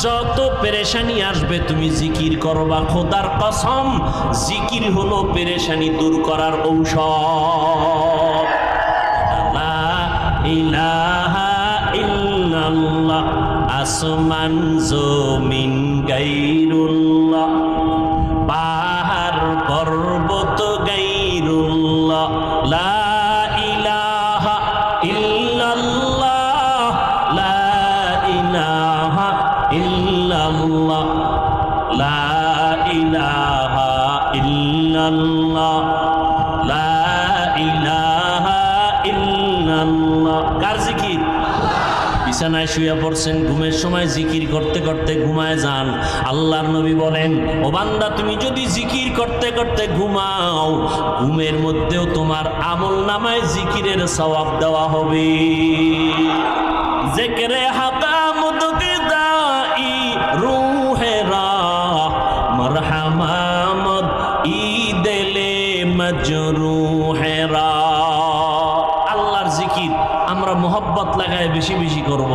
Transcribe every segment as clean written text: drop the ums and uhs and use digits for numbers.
যত পেরেশানি আসবে তুমি জিকির করবা। খোদার কসম, জিকির হলো পেরেশানি দূর করার ঔষধ। লা ইলাহা ইল্লাল্লাহ, আসমান জমিন গায়রুল্লাহ, পাহাড় পর্বত গায়রুল্লাহ। লা ইলাহা ইল্লাল্লাহ, লা ইলাহা ইল্লাল্লাহ, লা ইলাহা ইল্লাল্লাহ, লা ইলাহা ইল্লাল্লাহ। কার জিকির? বিছানায় শুয়ে পড়ছেন, ঘুমের সময় জিকির করতে করতে ঘুমায় যান। আল্লাহর নবী বলেন, ও বান্দা তুমি যদি জিকির করতে করতে ঘুমাও, ঘুমের মধ্যেও তোমার আমল নামায় জিকিরের সওয়াব দেওয়া হবে। জিকিরে হাকামত গিদাই রূহে রাহ, মারহামামত ঈদেলে মজরুহে রাহ। আল্লাহর জিকির আমরা মোহব্বত লাগায় বেশি বেশি করব,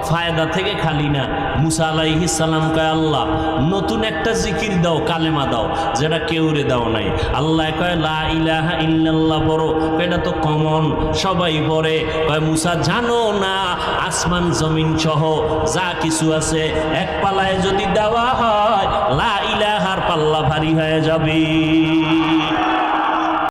ফায়দা থেকে খালি না। মুসা আলাইহিস সালাম কয়, আল্লাহ নতুন একটা জিকির দাও, কালেমা দাও, যেটা কেউরে দাও নাই। আল্লাহ কয় লা ইলাহা ইল্লাল্লাহ পড়ো। এটা তো কমন, সবাই পড়ে। কয় মুসা জানো না, আসমান জমিন সহ যা কিছু আছে এক পালায় যদি দেওয়া হয়, লা ইলাহার পাল্লা ভারী হয়ে যাবে।